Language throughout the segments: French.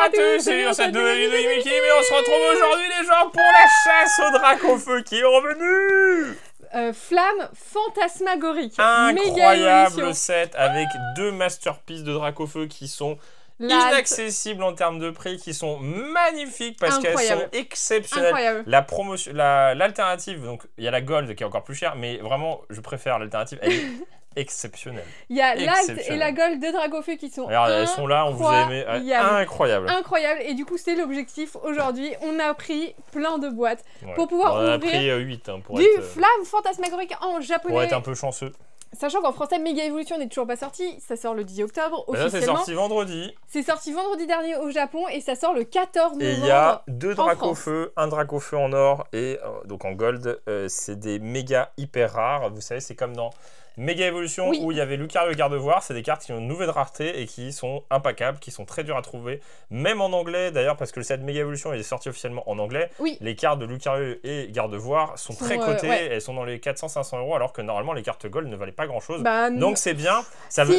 à tous, c'est dans cette nouvelle vidéo de Mickey, mais on se retrouve aujourd'hui les gens pour la chasse au drac au feu qui est revenu. Flamme fantasmagorique. Incroyable set avec deux masterpieces de drac au feu qui sont inaccessibles en termes de prix, qui sont magnifiques parce qu'elles sont exceptionnelles. Incroyable. La promotion, l'alternative, donc il y a la gold qui est encore plus chère, mais vraiment je préfère l'alternative, elle est exceptionnelle. Il y a l'alt et la gold de drac au feu qui sont Regarde, elles sont là, on vous a aimé, incroyable. Incroyable, et du coup c'était l'objectif aujourd'hui, on a pris plein de boîtes pour pouvoir ouvrir. On a pris 8 pour du flamme fantasmagorique en japonais. Pour être un peu chanceux. Sachant qu'en français, Méga Evolution n'est toujours pas sorti, ça sort le 10 octobre officiellement. Là, c'est sorti vendredi. C'est sorti vendredi dernier au Japon et ça sort le 14 novembre. Et il y a deux dracs au feu, un drac au feu en or et donc en gold. C'est des méga hyper rares. Vous savez, c'est comme dans Méga Evolution où il y avait Lucario et Gardevoir. C'est des cartes qui ont une nouvelle rareté et qui sont impaccables, qui sont très dures à trouver. Même en anglais d'ailleurs, parce que le set Méga Evolution est sorti officiellement en anglais. Les cartes de Lucario et Gardevoir sont très cotées. Elles sont dans les 400-500 € alors que normalement les cartes gold ne valaient pas grand chose. Donc c'est bien. Ça veut,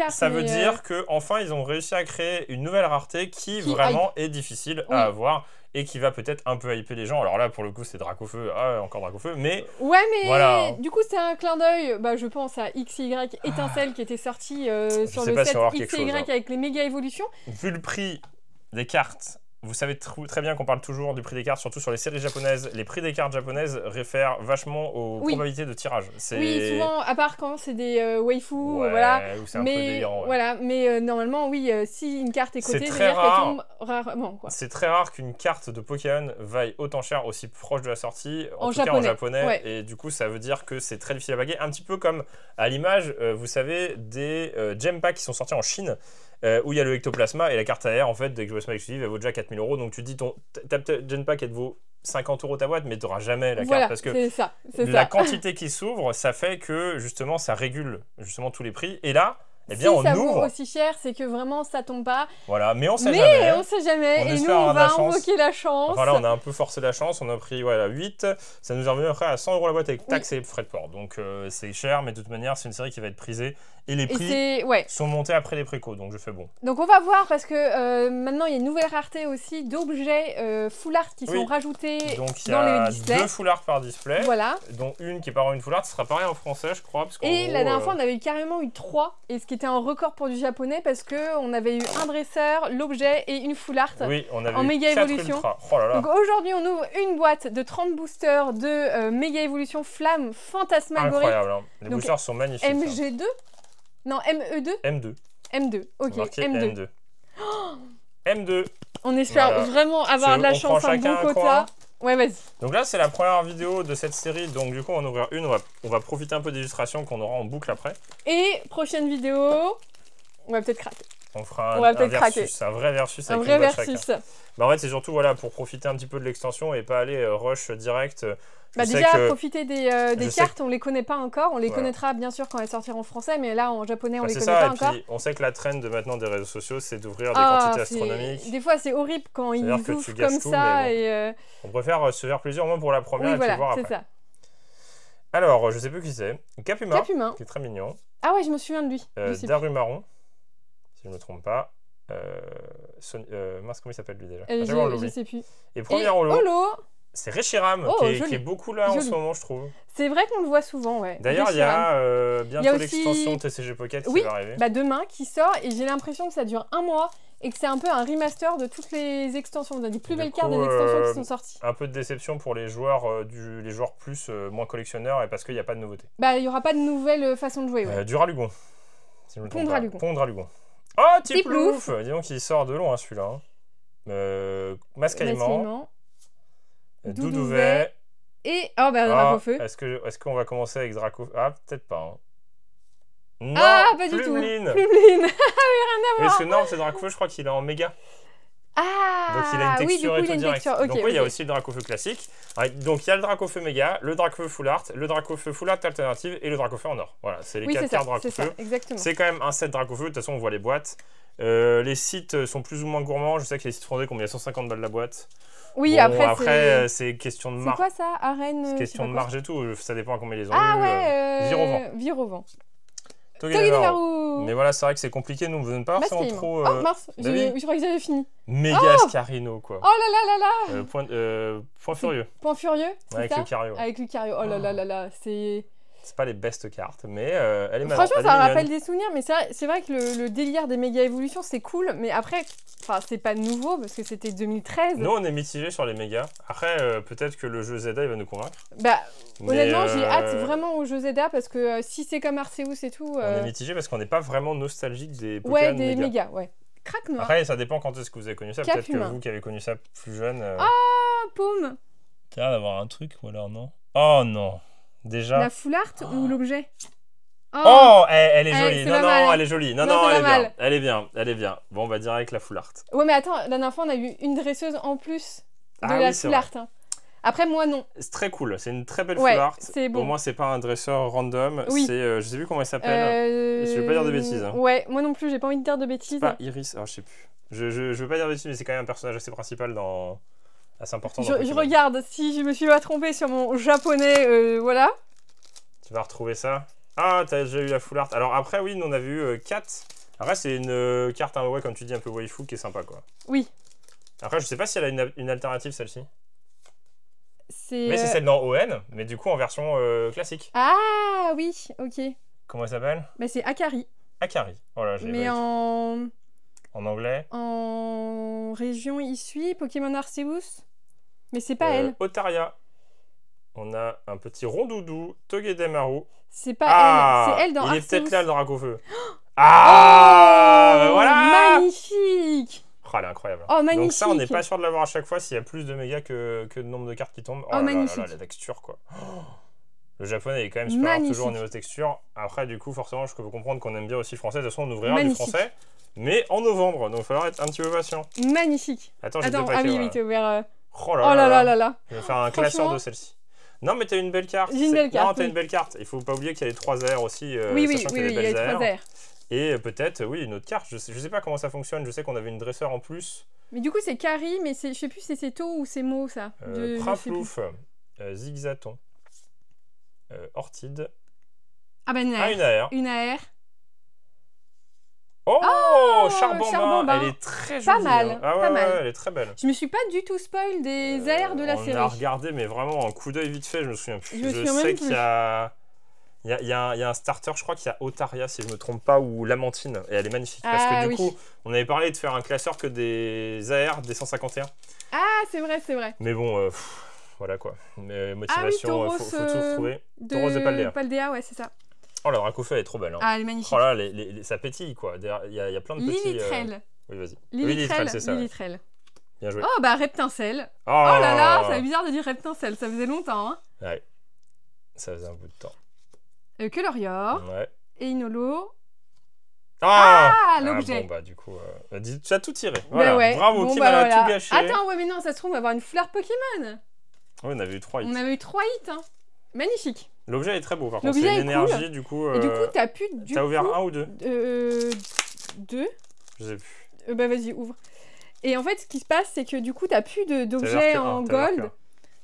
ça veut dire qu'enfin ils ont réussi à créer une nouvelle rareté qui vraiment est difficile à avoir. Et qui va peut-être un peu hyper les gens. Alors là, pour le coup, c'est drac au feu, encore drac au feu, mais... Ouais, mais voilà. Du coup, c'est un clin d'œil, je pense à XY Étincelle qui était sorti sur le set XY avec les méga évolutions. Vu le prix des cartes, vous savez très bien qu'on parle toujours du prix des cartes, surtout sur les séries japonaises. Les prix des cartes japonaises réfèrent vachement aux probabilités de tirage. Oui, souvent, à part quand c'est des waifus, voilà. C'est un peu délirant. Voilà, mais normalement, si une carte est cotée, c'est très rare. Qu'elle tombe rarement. C'est très rare qu'une carte de Pokémon vaille autant cher aussi proche de la sortie, en tout cas en japonais. Et du coup, ça veut dire que c'est très difficile à baguer. Un petit peu comme à l'image, vous savez, des gem packs qui sont sortis en Chine. Où il y a le ectoplasma et la carte AR en fait d'ectoplasma exclusive elle vaut déjà 4000 €, donc tu te dis ta gem pack elle te vaut 50 € ta boîte, mais tu n'auras jamais la carte parce que la quantité qui s'ouvre ça fait que justement ça régule justement tous les prix, et là bien, on ça ouvre. Vaut aussi cher, c'est que vraiment ça tombe pas. Voilà, mais on sait jamais. On sait jamais. Et nous, on va invoquer la chance. Enfin là, on a un peu forcé la chance. On a pris 8. Ça nous est revenu après à 100 € la boîte avec taxes et frais de port. Donc c'est cher, mais de toute manière, c'est une série qui va être prisée. Et les prix sont montés après les précos. Donc je fais bon. Donc on va voir parce que maintenant, il y a une nouvelle rareté aussi d'objets full art qui sont rajoutés dans les displays. Donc il y a 2 full art par display. Voilà. Dont une qui est pas une full art. Ce sera pareil en français, je crois. Parce et la dernière fois, on avait carrément eu 3. Et ce qui était un record pour du japonais parce qu'on avait eu un dresseur, l'objet et une full art en méga évolution. Oh là là. Donc aujourd'hui, on ouvre une boîte de 30 boosters de méga évolution flamme fantasmagorique. Incroyable, hein. Les boosters sont magnifiques. MG2 Non, MEE2 M2. M2, ok. M2. M2. On espère vraiment avoir de la chance, un bon quota. Ouais, vas-y. Donc là, c'est la première vidéo de cette série. Donc du coup, on va en ouvrir une. On va profiter un peu d'illustrations qu'on aura en boucle après. Et prochaine vidéo, on va peut-être craquer. On fera un versus, un vrai versus avec une boîte chacun. En fait, c'est surtout pour profiter un petit peu de l'extension et pas aller rush direct. Déjà, profiter des cartes, on les connaît pas encore. On les connaîtra bien sûr quand elles sortiront en français, mais là en japonais, on les connaît pas encore. Puis, on sait que la trend de maintenant des réseaux sociaux, c'est d'ouvrir des quantités astronomiques. Des fois, c'est horrible quand ils ouvrent comme ça. On préfère se faire plaisir au moins pour la première et puis voir après. Ça. Alors, je sais plus qui c'est. Capuma, qui est très mignon. Ah ouais, je me souviens de lui. Darumaron, si je ne me trompe pas. Mince, comment il s'appelle lui déjà? Je sais plus. Et premier holo. C'est Reshiram qui est beaucoup là en ce moment, je trouve. C'est vrai qu'on le voit souvent, ouais. D'ailleurs, il y a bientôt l'extension TCG Pocket qui va arriver. Demain qui sort, et j'ai l'impression que ça dure un mois et que c'est un peu un remaster de toutes les extensions. On a des plus belles cartes des extensions qui sont sorties. Un peu de déception pour les joueurs, les joueurs plus moins collectionneurs, et parce qu'il n'y a pas de nouveauté. Il n'y aura pas de nouvelle façon de jouer. Duralugon. Si Pondralugon. Oh, Tiplouf. Dis donc, il sort de loin celui-là. Mascaillement. Doudouvet. Et drac au feu. Est-ce qu'on va commencer avec drac au feu? Ah, peut-être pas. Non, pas du tout. Plumeline. Oui, rien à voir. Parce que non, c'est drac au feu, je crois qu'il est en méga. Donc il a une texture et tout direct. Donc il y a aussi le drac au feu classique. Donc il y a le drac au feu méga, le drac au feu full art, le drac au feu full art alternative et le drac au feu en or. Voilà, c'est les 4 cartes drac au feu. C'est quand même un set drac au feu. De toute façon, on voit les boîtes. Les sites sont plus ou moins gourmands. Je sais que les sites français combien 150 balles la boîte. Oui, bon, après c'est question de marge. C'est quoi ça, arène? C'est question de marge et tout. Ça dépend à combien ils ont eu. Ah ouais, Vire au vent. Vire au vent. Togedemaru. Carino. Mais voilà, c'est vrai que c'est compliqué, nous on ne veut pas forcément trop... Oh mince, je crois que j'avais fini. Méga Scarino, quoi. Oh là là. Point furieux. Point furieux, avec Lucario. Avec Lucario, oh là là, c'est... C'est pas les best cartes, mais elle est marrante. Franchement, ça rappelle des souvenirs, mais c'est vrai que le délire des méga évolutions, c'est cool, mais après, c'est pas nouveau parce que c'était 2013. Nous, on est mitigés sur les mégas. Après, peut-être que le jeu Zelda, il va nous convaincre. Bah, honnêtement, j'ai hâte vraiment au jeu Zelda parce que si c'est comme Arceus et tout. On est mitigés parce qu'on n'est pas vraiment nostalgique des Pokémon ouais, des mégas, ouais. Crack noir. Après, ça dépend quand est-ce que vous avez connu ça. Peut-être que vous qui avez connu ça plus jeune. Ah, paume. T'as l'air d'avoir un truc ou alors non? Oh non! Déjà. La full art ou l'objet? Oh, elle est jolie. Non, elle est jolie. Non, elle est bien. Elle est bien. Bon, on va dire avec la full art. Ouais, mais attends, la dernière fois, on a eu une dresseuse en plus de la full art. Hein. Après, moi, non. C'est très cool. C'est une très belle full art. Bon. Au moins, c'est pas un dresseur random. Oui. C'est, je sais plus comment elle s'appelle. Je vais pas dire de bêtises. Hein. Ouais, moi non plus, j'ai pas envie de dire de bêtises. Pas Iris. Oh, je sais plus. Je veux pas dire de bêtises, mais c'est quand même un personnage assez principal dans. Assez important. Je regarde si je me suis pas trompée sur mon japonais. Voilà. Tu vas retrouver ça. Ah, t'as déjà eu la full art. Alors après, oui, nous on a vu 4. Après, c'est une carte, ouais, comme tu dis, un peu waifu qui est sympa, quoi. Oui. Après, je sais pas si elle a une alternative, celle-ci. Mais c'est celle dans ON, mais du coup en version classique. Ah oui, ok. Comment elle s'appelle? C'est Akari. Akari. Voilà, mais en anglais. En région issue, Pokémon Arceus. Mais c'est pas elle. Otaria. On a un petit rondoudou, Togedemaru. C'est pas elle, c'est elle dans Arceus. Il est peut-être là, le Dracofeu. Ah, voilà. Magnifique. Oh, elle est incroyable. Oh, magnifique. Donc ça, on n'est pas sûr de l'avoir à chaque fois s'il y a plus de méga que de nombre de cartes qui tombent. Oh, magnifique. Là, la texture, quoi. Le japonais est quand même super toujours au niveau texture. Après, du coup, forcément, je peux comprendre qu'on aime bien aussi le français. De toute façon, on ouvrira du français, mais en novembre. Donc, il va falloir être un petit peu patient. Magnifique. Attends, j'ai deux paquets. Oui, t'es ouvert. Oh là là. Je vais faire un classeur de celle-ci. Non, mais t'as une belle carte. J'ai une belle carte. Non, t'as une belle carte. Il faut pas oublier qu'il y a les 3 airs aussi. Oui, il y a les 3 airs. Et peut-être, oui, une autre carte. Je sais pas comment ça fonctionne. Je sais qu'on avait une dresseur en plus. Mais du coup, c'est Kari, mais je sais plus si c'est To ou c'est Mo, ça. Praplouf, Zigzaton, Ortide. Ah ben, une AR. Une AR. Oh, Charbon-Bain. Elle est très jolie. Pas mal. Hein. Ah ouais, pas mal. Elle est très belle. Je me suis pas du tout spoil des airs de la série. On a regardé, mais vraiment un coup d'œil vite fait, je me souviens plus. Je sais qu'il y a... Il y a un starter, je crois qu'il y a Otaria, si je ne me trompe pas, ou Lamantine, et elle est magnifique. Parce que du coup, on avait parlé de faire un classeur que des AR, des 151. Ah, c'est vrai. Mais bon, voilà quoi. Motivation, faut tout retrouver. Tauros de Paldea. Paldea, ouais, c'est ça. Oh, la Dracofeu, elle est trop belle. Hein. Ah, elle est magnifique. Oh là, ça pétille, quoi. Il y a plein de petits... Lilitrel. Oui, vas-y. Lilitrel, c'est ça. Lilitrel. Ouais. Bien joué. Oh, bah, Reptincelle. Oh là là, ça fait bizarre de dire Reptincelle, ça faisait longtemps. Hein. Ouais. Ça faisait un bout de temps. Kelorior. Ouais. Et Inolo. L'objet. Bon, bah, du coup, tu as tout tiré. Voilà. Ouais. Bravo, Kim, elle a tout gâché. Attends, ouais, mais non, ça se trouve, on va avoir une fleur Pokémon. Oui, on avait eu 3 hits. On avait eu 3 hits, hein. Magnifique. L'objet est très beau, par contre. C'est une énergie, cool. Du coup. Et du coup, t'as plus. T'as ouvert un ou deux 2. Je sais plus. Bah, vas-y, ouvre. Et en fait, ce qui se passe, c'est que du coup, t'as plus d'objets en gold.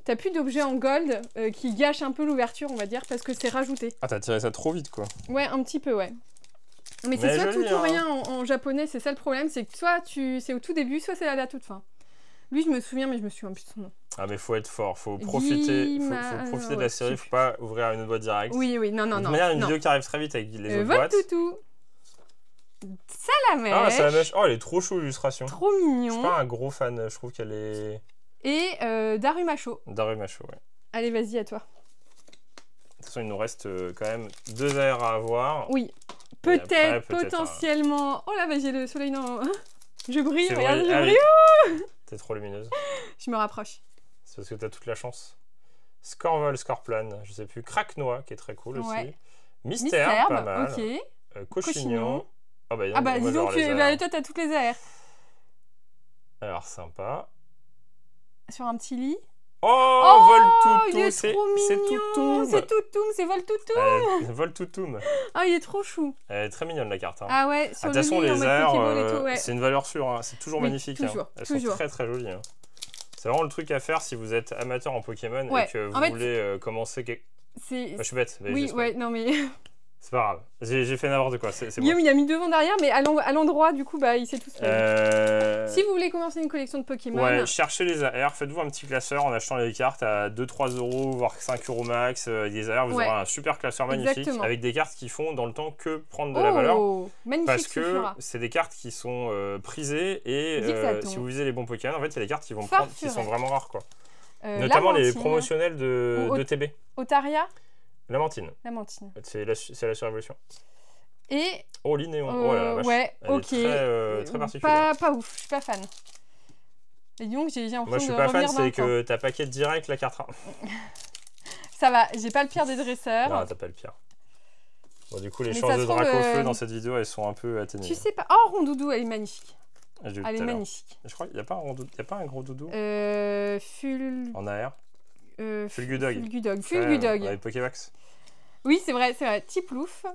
T'as plus d'objets en gold qui gâchent un peu l'ouverture, on va dire, parce que c'est rajouté. Ah, t'as tiré ça trop vite, quoi. Ouais, un petit peu, ouais. Mais c'est soit tout ou rien en japonais, c'est ça le problème, c'est que soit c'est au tout début, soit c'est à la toute fin. Lui, je me souviens, mais je me souviens plus de son nom. Ah, mais faut être fort, faut profiter, faut profiter de la série, faut pas ouvrir une boîte directe. Oui, non. De toute manière, une vidéo qui arrive très vite avec les autres boîtes. Voltoutou. Salamèche. Ah, Salamèche. Oh, elle est trop chou, l'illustration. Trop mignon. Je suis pas un gros fan, je trouve qu'elle est... Et Darumacho. Darumacho, ouais. Allez, vas-y, à toi. De toute façon, il nous reste quand même 2 AR à avoir. Oui. Peut-être, potentiellement... Oh là, bah, j'ai le soleil dans... Je brille, regarde, je brille. T'es trop lumineuse. Je me rapproche. C'est parce que t'as toute la chance. Scorvol, Scorplan, je sais plus. Craquenois, qui est très cool aussi. Mystère, pas mal. Ok. Cochignon. Ah bah, dis donc, toi, t'as toutes les airs. Alors, sympa. Sur un petit lit. Oh, Voltoutou, c'est Toutoum. C'est Toutoum, c'est Voltoutoum. Voltoutoum. Ah, il est trop chou. Elle est très mignonne, la carte. Hein. Ah ouais, sur le lit, en mode Pokéball et tout, ouais. C'est une valeur sûre, hein. C'est toujours magnifique. Toujours, hein. Elles sont très très jolies. Hein. C'est vraiment le truc à faire si vous êtes amateur en Pokémon et que vous voulez commencer... Je suis bête. Oui, ouais, non mais... C'est pas grave. J'ai fait n'importe quoi. Guillaume, il a mis devant derrière, mais à l'endroit, du coup, bah, il s'est tout fait. Si vous voulez commencer une collection de Pokémon... Ouais, cherchez les AR. Faites-vous un petit classeur en achetant les cartes à 2-3 €, voire 5 € max. Les AR, vous aurez un super classeur magnifique. Avec des cartes qui font dans le temps que prendre de la valeur. Magnifique, parce que c'est des cartes qui sont prisées. Et si vous visez les bons Pokémon, en fait, il y a des cartes qui vont prendre, qui sont vraiment rares, quoi. Notamment les promotionnels de TB. Otaria. Lamantine. C'est la surévolution. Et... Oh, Linéon. Oh là la vache. Ouais, elle est très particulière. Pas ouf, je suis pas fan. Et donc, j'ai l'impression de moi, je suis pas fan, c'est que t'as paquet direct la carte 1. Ça va, j'ai pas le pire des dresseurs. Non, t'as pas le pire. Bon, du coup, les chances de Dracofeu dans cette vidéo, elles sont un peu atténuées. Tu sais pas... Oh, Rondoudou, elle est magnifique. Elle est magnifique. Je crois qu'il n'y a pas un gros doudou. En AR. Fulgudog. Avec Pokébox. Oui, c'est vrai. Tiplouf.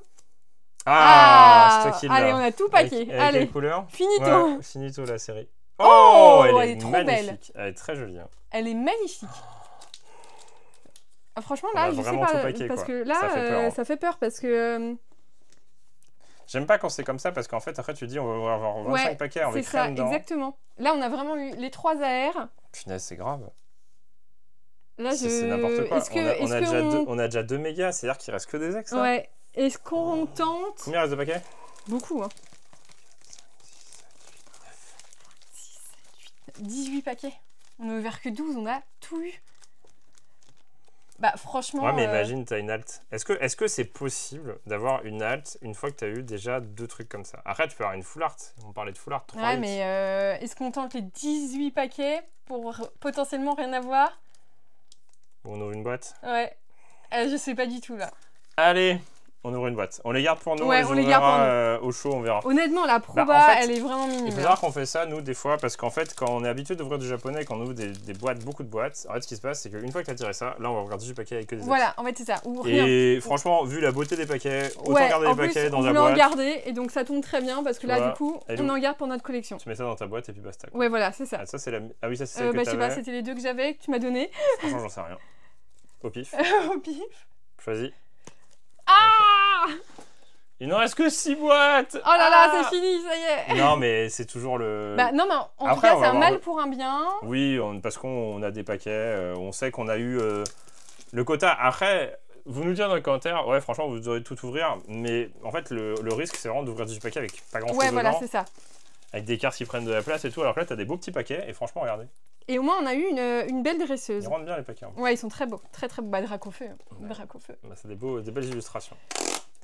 Ah, c'est toi qui l'as. Allez, on a tout paquet. Allez. Quelle couleur? Finito. Ouais, finito la série. Oh, elle est trop magnifique. belle. Elle est très jolie. Hein. Elle est magnifique. Franchement, là, je sais pas. Parce que là, ça fait peur parce que... J'aime pas quand c'est comme ça parce qu'en fait, après, tu dis on va avoir 25 paquets avec crème dedans. Exactement. Là, on a vraiment eu les 3 AR. Punaise, c'est grave. Là, c'est n'importe quoi. On a déjà 2 mégas, c'est-à-dire qu'il reste que des ex. Là. Ouais. Est-ce qu'on tente... Combien reste de paquets? Beaucoup, hein. 18 paquets. On n'a ouvert que 12, on a tout eu. Bah, franchement... Ouais, mais imagine, t'as une halte. Est-ce que c'est possible d'avoir une halte une fois que t'as eu déjà 2 trucs comme ça? Après, tu peux avoir une full art. On parlait de full art. 3 ouais, mais est-ce qu'on tente les 18 paquets pour potentiellement rien avoir? On ouvre une boîte? Ouais. Je sais pas du tout, là. Allez, on ouvre une boîte. On les garde pour nous, on les garde pour nous. Au show, on verra. Honnêtement, la proba, elle est vraiment minime. Il faut savoir qu'on fait ça, nous, des fois, parce qu'en fait, quand on est habitué d'ouvrir du japonais, quand on ouvre des boîtes, beaucoup de boîtes, en fait, ce qui se passe, c'est qu'une fois que tu as tiré ça, là, on va regarder du paquet avec que des voilà, en fait, c'est ça. Ou rien. Et franchement, vu la beauté des paquets, autant garder les paquets dans la boîte. On voulait en garder, et donc ça tombe très bien, parce que là, du coup, on en garde pour notre collection. Tu mets ça dans ta boîte et puis basta. Ouais, voilà, c'est ça. Ah, ça, c'est la... Ah oui, ça, c'est celle que je sais pas, c'était les 2 que j'avais, que tu m'as donné. Franchement, j'en sais rien. Au pif. Au pif. Choisis. Ah okay. Il ne reste que 6 boîtes. Oh là là, c'est fini, ça y est. Non, mais c'est toujours le... Bah non, mais en tout cas, c'est un mal pour un bien. Oui, parce qu'on a des paquets, on sait qu'on a eu le quota. Après, vous nous direz dans les commentaires, ouais, franchement, vous devrez tout ouvrir. Mais en fait, le risque, c'est vraiment d'ouvrir du paquet avec pas grand-chose dedans. Ouais, voilà, c'est ça. Avec des cartes qui prennent de la place et tout. Alors que là, tu as des beaux petits paquets. Et franchement, regardez. Et au moins, on a eu une belle dresseuse. Ils rendent bien les paquets. Hein. Ouais, ils sont très beaux. Très très beaux. Bah, Dracofeu. Ouais. Dracofeu. Bah, c'est des belles illustrations.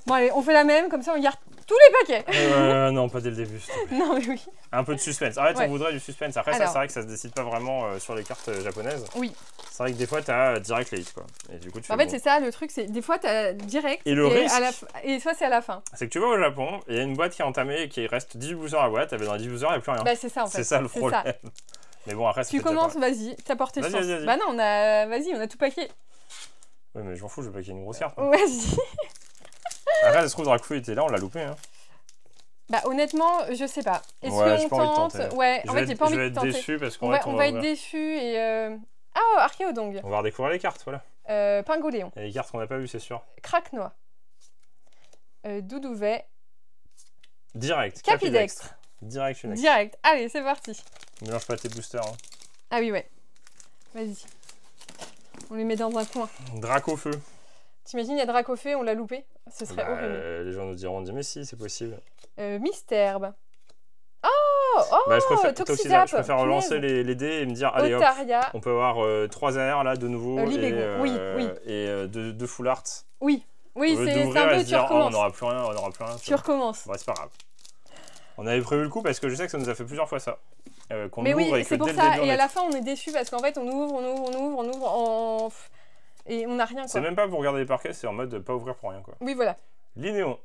Bon, allez, on fait la même. Comme ça, on garde tous les paquets. Non, pas dès le début. Non, mais oui. Un peu de suspense. Arrête, on voudrait du suspense. Après, ça, c'est vrai que ça se décide pas vraiment sur les cartes japonaises. Oui. C'est vrai que des fois, tu as direct les hits, quoi. Et du coup, en fait, c'est ça le truc. C'est des fois, tu as direct. Et le risque. Et soit c'est à la fin. C'est que tu vas au Japon, il y a une boîte qui est entamée et qui reste 18 boosters à la boîte. Et dans les 18 boosters, il n'y a plus rien. Bah, c'est ça, en fait. C'est ça le problème. Ça. Mais bon, après, tu commences, vas-y, t'as porté chance. Vas-y. Bah non, vas-y, on a tout paqué. Ouais, mais je m'en fous, je vais paquer une grosse carte. Vas-y. Après, ça se trouve, Dracofeu était là, on l'a loupé. Hein. Bah honnêtement, je sais pas. Est-ce qu'on tente? Ouais, en fait, j'ai pas envie de tenter. Je vais être déçu parce qu'on va être déçu et... Ah, Archéodong. On va redécouvrir les cartes, voilà. Pingoléon. Il y a les cartes qu'on n'a pas vues, c'est sûr. Craquenois. Doudouvet. Direct. Capidextre. Direct, une direct. Allez, c'est parti. Mélange pas tes boosters. Hein. Ah oui, ouais. Vas-y. On les met dans un coin. Dracofeu. T'imagines, il y a Dracofeu, on l'a loupé? Ce serait horrible. Les gens nous diront, mais si, c'est possible. Mystherbe. Oh, bah, je préfère relancer les dés et me dire, allez hop, on peut avoir 3 AR là de nouveau et 2 full art. Oui, c'est un peu, tu recommences. On n'aura plus rien, Tu recommences. Bon, c'est pas grave. On avait prévu le coup parce que je sais que ça nous a fait plusieurs fois ça. Mais oui, c'est pour ça, et à la fin on est déçu parce qu'en fait on ouvre, et on n'a rien. C'est même pas pour regarder les parquets, c'est en mode pas ouvrir pour rien quoi. Oui, voilà. Linéon.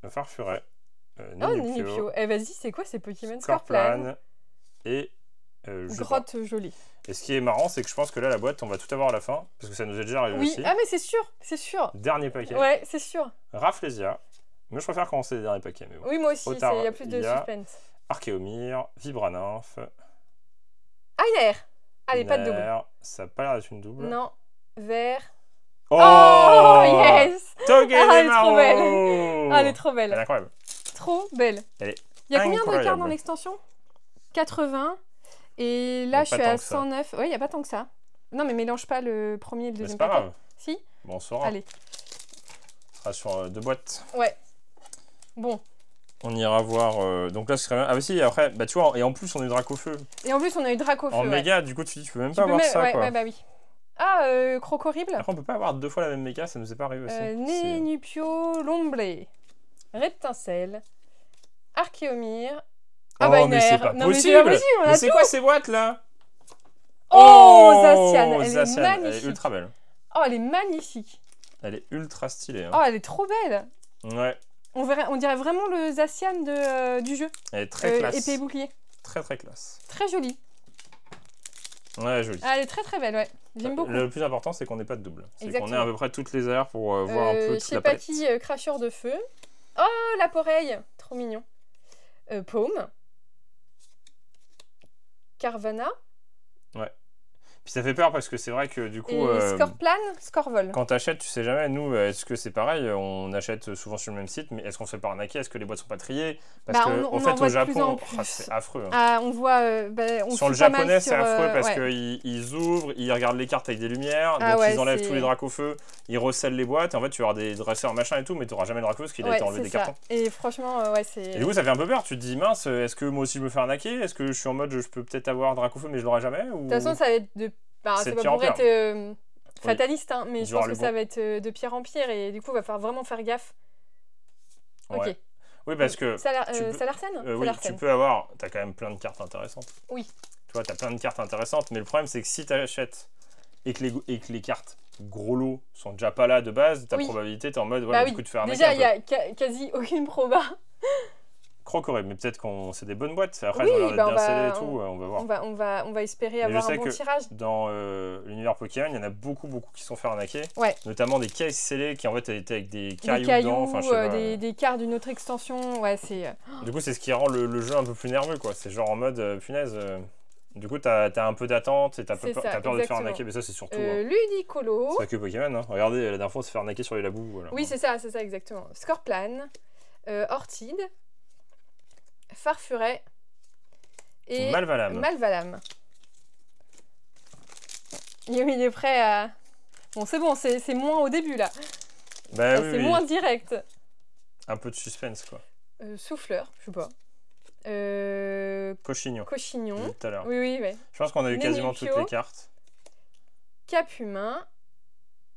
Farfuret. Ninipio. Eh vas-y, c'est quoi ces Pokémon? Scorplan et Grotte jolie. Et ce qui est marrant, c'est que je pense que là, la boîte, on va tout avoir à la fin, parce que ça nous est déjà arrivé aussi. Oui, ah mais c'est sûr. Dernier paquet. Ouais, c'est sûr. Rafflesia. Mais je préfère commencer les derniers paquets. Mais bon. Oui, moi aussi, il y a plus de suspense. Archéomir, Vibranymph. Ah, une air. Allez, pas de double. Ça n'a pas l'air d'être une double. Non. Vert. Oh, yes. Togedemaru. Elle est trop belle. Elle est incroyable. Trop belle. Elle est Il y a combien de incroyable. cartes dans l'extension? 80. Et là, je suis à 109. Oui, il n'y a pas tant que ça. Non, mais mélange pas le premier et le deuxième paquet. C'est pas grave. Si? Bon, on saura. Allez. On sera sur 2 boîtes. Ouais. Bon. On ira voir. Donc là, ce serait bien. Ah, bah si, après, bah tu vois, et en plus, on a eu Dracofeu. Et en plus, on a eu Dracofeu. En méga, du coup, tu peux même pas avoir ça, quoi. Ouais, bah oui. Ah, Crocorible. Après, on peut pas avoir 2 fois la même méga, ça nous est pas arrivé aussi. Nénupio Lomblé. Rétincelle. Archéomire. Oh, mais c'est pas possible! Mais c'est quoi ces boîtes là? Oh, Zacian, elle est magnifique. Elle est ultra belle. Oh, elle est magnifique. Elle est ultra stylée. Hein. Oh, elle est trop belle. Ouais. On dirait vraiment le Zacian du jeu. Elle est très classe. Épée et bouclier. Très très classe. Très jolie. Ouais, jolie. Ah, elle est très très belle, ouais. J'aime beaucoup. Le plus important, c'est qu'on n'ait pas de double. C'est qu'on ait à peu près toutes les aires pour voir un peu toute la palette. Je sais pas qui, cracheur de feu. Oh, la poreille. Trop mignon. Paume. Carvana. Ouais. Puis ça fait peur parce que c'est vrai que du coup... Scorplan, Scorvol. Quand t'achètes, tu sais jamais, nous, est-ce que c'est pareil? On achète souvent sur le même site, mais est-ce qu'on se fait pas arnaquer? Est-ce que les boîtes sont pas triées? Parce on en fait, au Japon, plus. c'est affreux. Hein. Ah, on voit... sur le japonais, c'est affreux parce qu'ils ouvrent, ils regardent les cartes avec des lumières, donc ils enlèvent tous les Dracofeu, ils recèlent les boîtes, et en fait, tu auras des dresseurs machin et tout, mais tu n'auras jamais de Dracofeu parce qu'il a été enlevé des cartons. Et franchement, c'est... Et du coup, ça fait un peu peur. Tu te dis, mince, est-ce que moi aussi je me fais arnaquer? Est-ce que je suis en mode, je peux peut-être avoir Dracofeu, mais je l'aurai jamais? De toute façon, ça va être de... c'est pas pour être fataliste, hein, mais je pense que ça va être de pire en pire et du coup, il va falloir vraiment faire gaffe. Ouais. Ok. Oui, parce que... Salarsen oui, tu peux avoir... T'as quand même plein de cartes intéressantes. Oui. Tu vois, t'as plein de cartes intéressantes, mais le problème, c'est que si t'achètes et que les cartes gros lots sont déjà pas là de base, ta probabilité, t'es en mode, du coup, de faire arnaquer. Déjà, il y a quasi aucune proba. Crocorible, mais peut-être qu'on c'est des bonnes boîtes. Après, elles ont l'air d'être bien scellées et tout, on va voir. On va espérer avoir un bon tirage. Dans l'univers Pokémon, il y en a beaucoup qui sont fait arnaquer. Ouais. Notamment des caisses scellées qui en fait étaient avec des cailloux dedans. Enfin, des cartes d'une autre extension. Ouais, c'est... Du coup, c'est ce qui rend le jeu un peu plus nerveux, quoi. C'est genre en mode, punaise... Du coup, t'as un peu d'attente et t'as peur de te faire arnaquer, mais ça, c'est surtout... Ludicolo. C'est pas que Pokémon, hein. Regardez, la dernière fois, on s'est fait arnaquer sur les labous. Voilà. Oui, c'est ça, exactement. Scorplan, Ortide, Farfuret et Malvalam. Il est prêt à... Bon, c'est bon, c'est moins au début, là. Bah, c'est moins direct. Un peu de suspense, quoi. Souffleur, je sais pas. Cochignon. Tout à l'heure. Oui. Je pense qu'on a eu quasiment toutes les cartes. Cap humain.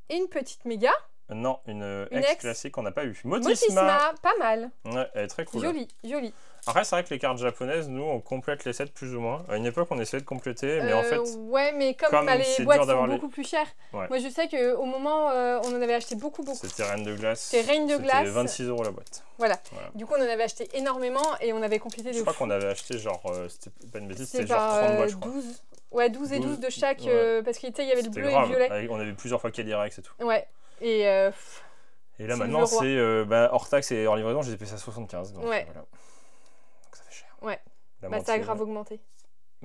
Et une petite méga. Non, une ex classique qu'on n'a pas eu. Motisma, pas mal. Ouais, elle est très cool. Jolie. Après, c'est vrai que les cartes japonaises, nous, on complète les sets plus ou moins. À une époque, on essayait de compléter, mais en fait... Ouais, mais comme les boîtes sont beaucoup plus chères. Ouais. Moi, je sais qu'au moment, on en avait acheté beaucoup. C'était Reine de Glace. C'était 26 € la boîte. Voilà. Du coup, on en avait acheté énormément et on avait complété Je crois qu'on avait acheté genre... C'était pas une bêtise, c'était genre 30 boîtes, je crois. 12. Ouais, 12 et 12 de chaque, parce qu'il y avait le bleu et le violet. On avait plusieurs fois Calyrex et tout. Ouais. Et là, maintenant, c'est hors taxe et hors livraison, j'ai payé ça à 75. Donc, voilà. Donc ça fait cher. Ouais. Ça a grave augmenté.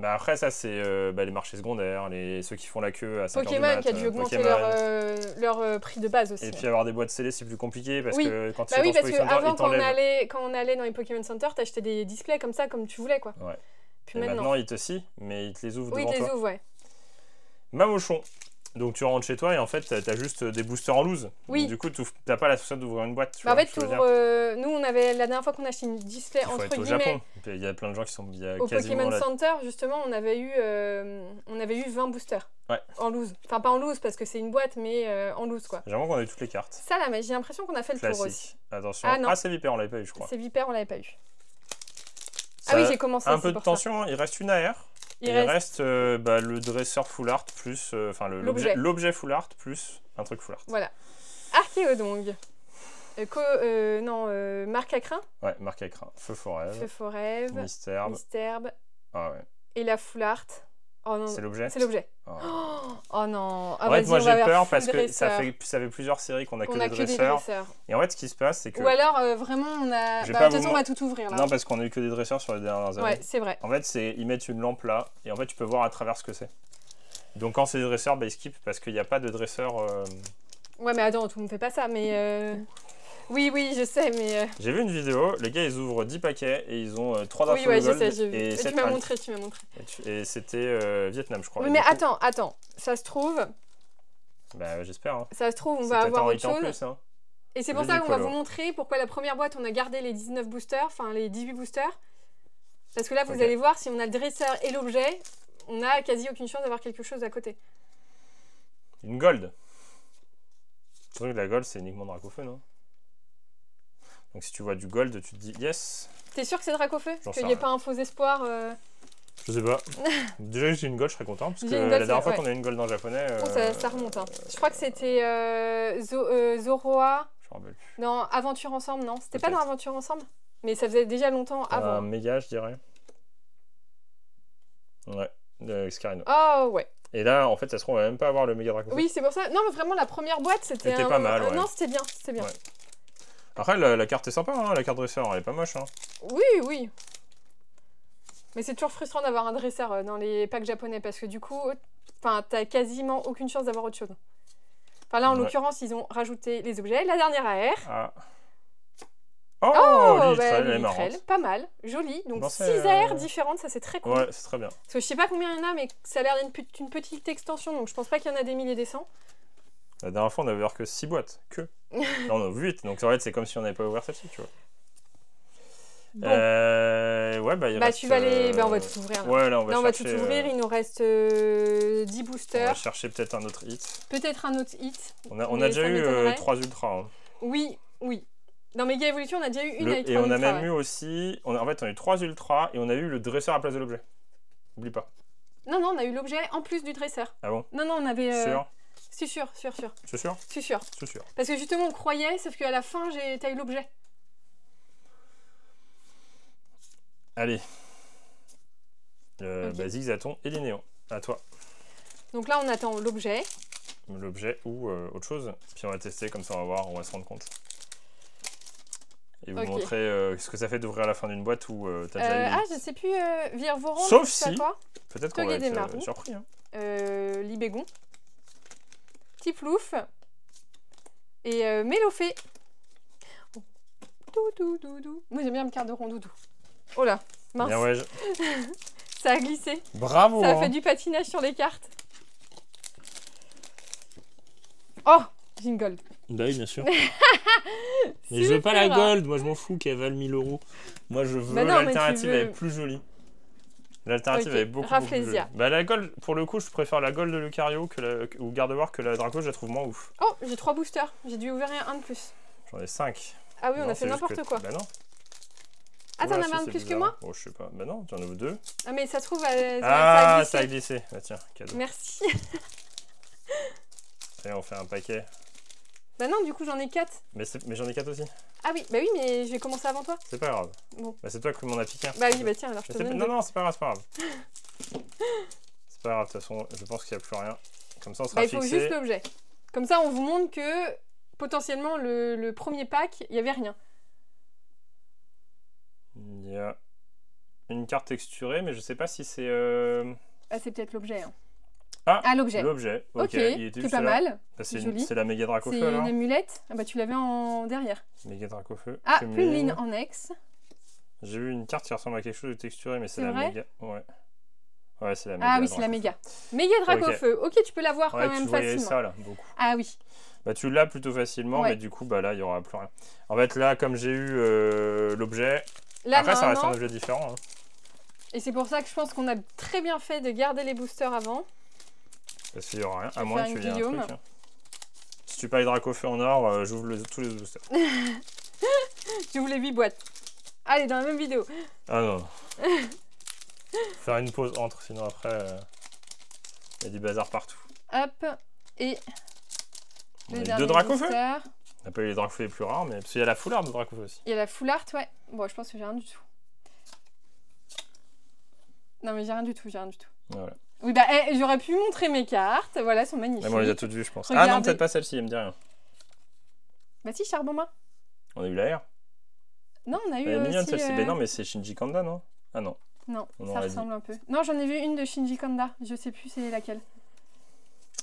Après, ça, c'est les marchés secondaires, ceux qui font la queue à 5 Pokémon qui a dû augmenter leur prix de base aussi. Et puis avoir des boîtes scellées, c'est plus compliqué parce que quand tu parce qu'avant, quand on allait dans les Pokémon Center, t'achetais des displays comme ça, comme tu voulais, quoi. Ouais. Puis maintenant, ils te mais ils te les ouvrent devant toi. Oui, ils te les ouvrent, ouais. Mamochon. Donc tu rentres chez toi et en fait t'as juste des boosters en loose. Oui. Donc, du coup t'as pas la possibilité d'ouvrir une boîte. En fait nous on avait la dernière fois qu'on a acheté une display entre guillemets. Au Japon. Il y a plein de gens qui sont au Pokémon Center justement on avait eu 20 boosters. Ouais. En loose. Enfin pas en loose parce que c'est une boîte mais en loose quoi. J'avoue qu'on a eu toutes les cartes. Ça là mais j'ai l'impression qu'on a fait le tour aussi. Attention. C'est Vipère on l'avait pas eu je crois. C'est Vipère on l'avait pas eu. Ah oui j'ai commencé. Un peu de tension il reste une AR. Il reste le dresseur full art plus l'objet full art plus un truc full art. Voilà. Archéodong. Marc à crin. Ouais, Marc à crin. Feu forêve. Mystherbe. Ah ouais. Et la full art. Oh non. C'est l'objet. C'est l'objet. Oh non. En fait, moi j'ai peur parce que ça fait plusieurs séries qu'on a que des dresseurs. Et en fait, ce qui se passe, c'est que. Ou alors vraiment, on a. De toute façon, on va tout ouvrir là. Non, parce qu'on a eu que des dresseurs sur les dernières années. Ouais, c'est vrai. En fait, ils mettent une lampe là et en fait, tu peux voir à travers ce que c'est. Donc, quand c'est des dresseurs, ils skippent parce qu'il n'y a pas de dresseur. Ouais, mais attends, tout le monde fait pas ça, mais... Oui, je sais, mais... J'ai vu une vidéo, les gars, ils ouvrent 10 paquets et ils ont 3 Oui, d'infos je sais, gold j'ai vu. et 7 tu m'as alt. montré. Et c'était Vietnam, je crois. Oui, Et mais du coup- attends, ça se trouve... Bah, j'espère. Hein. Ça se trouve, on C'est va peut-être avoir en autre hit en chose. plus, hein. Et c'est pour ça qu'on va vous montrer pourquoi la première boîte, on a gardé les 19 boosters, enfin les 18 boosters. Parce que là, vous allez voir, si on a le dresseur et l'objet, on a quasi aucune chance d'avoir quelque chose à côté. Une gold. Je trouve que la gold, c'est uniquement Dracofeu, non? Donc si tu vois du gold, tu te dis yes. T'es sûr que c'est Dracofeu? Qu'il n'y ait pas un faux espoir Je sais pas. Déjà que j'ai une gold, je serais content. Parce que la dernière fois qu'on a eu une gold en japonais... ça remonte. Hein. Je crois que c'était Zoroa. Je me rappelle plus. Dans Aventure Ensemble, non? C'était pas dans Aventure Ensemble? Mais ça faisait déjà longtemps avant. Un méga, je dirais. Ouais, de Scarino. Oh, ouais. Et là, en fait, ça se trouve, on va même pas avoir le méga Dracofeu. Oui, c'est pour ça. Non, mais vraiment, la première boîte, c'était pas mal, ouais. Non, c'était bien, Ouais. Après, la carte est sympa, hein, la carte dresseur, elle est pas moche. Hein. Oui. Mais c'est toujours frustrant d'avoir un dresseur dans les packs japonais parce que du coup, t'as quasiment aucune chance d'avoir autre chose. Enfin là, en l'occurrence, ils ont rajouté les objets. La dernière AR. Ah. Oh, Lilitrel, elle est marrante. Pas mal, jolie. Donc 6 AR différentes, ça c'est très cool. Ouais, c'est très bien. Parce que je sais pas combien il y en a, mais ça a l'air d'une petite extension, donc je pense pas qu'il y en a des milliers et des cents. La dernière fois, on avait ouvert que 6 boîtes. Là, on en a ouvert 8. Donc en fait, c'est comme si on n'avait pas ouvert celle-ci, tu vois. Bon. Ouais, bah il reste... tu vas les... on va tout ouvrir. Là. Ouais, là, on va tout ouvrir. Il nous reste 10 boosters. On va chercher peut-être un autre hit. Peut-être un autre hit. On a déjà eu 3 ultras. Hein. Oui. Dans Mega Evolution, on a déjà eu une avec 3 ultras. Et on a même eu aussi... En fait, on a eu 3 ultras et on a eu le dresseur à la place de l'objet. Oublie pas. Non, on a eu l'objet en plus du dresseur. Ah bon? Non, on avait... Sûr? C'est sûr. C'est sûr? C'est sûr. Parce que justement, on croyait, sauf qu'à la fin, t'as eu l'objet. Allez. Zigzaton et Linéon. À toi. Donc là, on attend l'objet. L'objet ou autre chose. Puis on va tester, comme ça on va voir, on va se rendre compte. Et vous montrer ce que ça fait d'ouvrir la fin d'une boîte où t'as déjà eu... je sais plus, Virvoron, sauf si, peut-être qu'on va être surpris. Hein. Libégon. Tiplouf. Et Mélofée. Doudou. Moi j'aime bien me carte de rondoudou. Oh là, mince. Bien ouais. Ça a glissé. Bravo. Ça a fait du patinage sur les cartes. Oh, j'ai une gold. Bah oui, bien sûr. Mais je veux pas la gold, moi je m'en fous qu'elle vale 1000 €. Moi je veux l'alternative, elle est plus jolie. L'alternative est beaucoup plus jolie. Bah la gold, pour le coup, je préfère la gold de Lucario ou Gardevoir que la Draco, je la trouve moins ouf. Oh, j'ai 3 boosters, j'ai dû ouvrir un de plus. J'en ai 5. Ah oui, on a fait n'importe quoi. Bah non. Ah, t'en avais un de plus que moi? Oh, je sais pas. Bah non, tu en as 2. Ah, mais ça se trouve, ça a glissé. Bah tiens, cadeau. Merci. Allez, on fait un paquet. Bah non, du coup, j'en ai 4. Mais j'en ai 4 aussi. Ah oui, bah oui, mais je vais commencer avant toi. C'est pas grave. Bon. Bah c'est toi qui m'en as piqué un. Bah oui, bah tiens, alors je te donne. Non, c'est pas grave, c'est pas grave. C'est pas grave, de toute façon, je pense qu'il n'y a plus rien. Comme ça, on sera fixé. Il faut juste l'objet. Comme ça, on vous montre que potentiellement, le premier pack, il n'y avait rien. Il y a une carte texturée, mais je sais pas si c'est... Ah, c'est peut-être l'objet. Hein. Ah, l'objet. L'objet, ok. C'est pas mal. Bah, c'est la méga Dracofeu alors. C'est une amulette. Ah bah tu l'avais en derrière. Méga Dracofeu. Ah, Plumeline en ex. J'ai vu une carte qui ressemble à quelque chose de texturé, mais c'est la méga. Ouais, c'est la méga. Ah oui, c'est la méga. Méga Dracofeu. Ok, tu peux l'avoir quand même facilement. Ça là, beaucoup. Ah oui. Bah tu l'as plutôt facilement, mais du coup, bah là, il n'y aura plus rien. En fait, là, comme j'ai eu l'objet... Après, ça reste un objet différent. Hein. Et c'est pour ça que je pense qu'on a très bien fait de garder les boosters avant. Parce qu'il n'y aura rien, à moins que tu aies un truc. Hein. Si tu parles Dracofeu en or, j'ouvre tous les boosters. J'ouvre les 8 boîtes. Allez, dans la même vidéo. Ah non. Faire une pause entre, sinon après, il y a du bazar partout. Hop, et... On a eu 2 Dracofeu. On n'a pas eu les Dracofeu les plus rares, mais parce qu'il y a la full art de Dracofeu aussi. Il y a la full art, ouais. Bon, je pense que j'ai rien du tout. Non, mais j'ai rien du tout. Voilà. Oui, bah, j'aurais pu montrer mes cartes. Voilà, elles sont magnifiques. Mais on les a toutes vues, je pense. Regardez. Ah non, peut-être pas celle-ci, elle me dit rien. Bah si, Charbonmain. On a eu la R. Non, on a eu elle est mignonne aussi... celle-ci. Mais non, mais c'est Shinji Kanda, non? Ah non. Non, ça ressemble un peu. Non, j'en ai vu une de Shinji Kanda. Je sais plus c'est laquelle.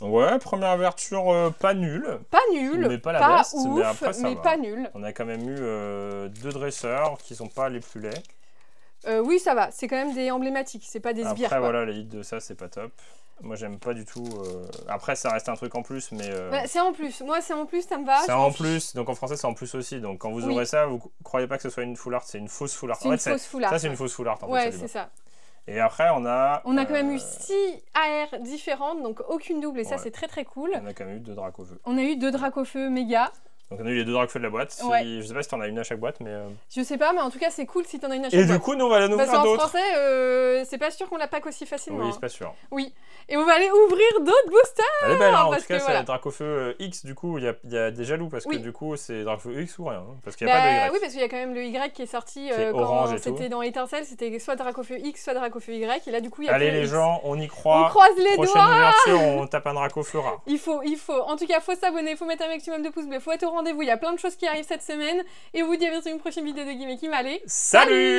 Ouais, première ouverture pas nulle. Pas nulle, mais pas la pas best, ouf, mais après ça va. pas nulle. On a quand même eu 2 dresseurs qui sont pas les plus laids. Oui, ça va, c'est quand même des emblématiques, c'est pas des sbires. Après, voilà, les hits de ça, c'est pas top. Moi, j'aime pas du tout. Après, ça reste un truc en plus, mais. Bah, c'est en plus. Moi, c'est en plus, ça me va. C'est en plus, donc en français, c'est en plus aussi. Donc quand vous aurez ça, vous croyez pas que ce soit une full art, c'est une fausse full art. C'est une fausse full art. Ça, c'est une fausse full art. En ouais, fait, c'est ça. Et après, on a. On a quand même eu 6 AR différentes, donc aucune double, et ça, c'est très très cool. On a quand même eu 2 Dracofeu. On a eu 2 Dracofeu méga. Donc on a eu les 2 Dracofeu de la boîte. Je sais pas si t'en as une à chaque boîte, mais. Je sais pas, mais en tout cas, c'est cool si t'en as une à chaque boîte. Et du coup, nous, on va aller en ouvrir d'autres. Parce qu'en français, c'est pas sûr qu'on la pack aussi facilement. Oui, c'est pas sûr. Oui. Et on va aller ouvrir d'autres boosters. Elle est belle, hein. En tout cas, c'est la Dracofeu X, du coup, il y a des jaloux, parce que du coup, c'est Dracofeu X ou rien. Parce qu'il n'y a pas de Y. Oui, parce qu'il y a quand même le Y qui est sorti quand c'était dans Étincelle, c'était soit Dracofeu X, soit Dracofeu Y. Et là, du coup, il y a allez, les gens, on y croit. On croise les Prochaine doigts. ouverture, on tape un Dracofeu rare. Il faut. En tout cas, faut s'abonner, faut mettre un maximum de pouces bleus, faut être au rendez-vous. Il y a plein de choses qui arrivent cette semaine. Et on vous dit à bientôt une prochaine vidéo de Gimeki. Allez, salut.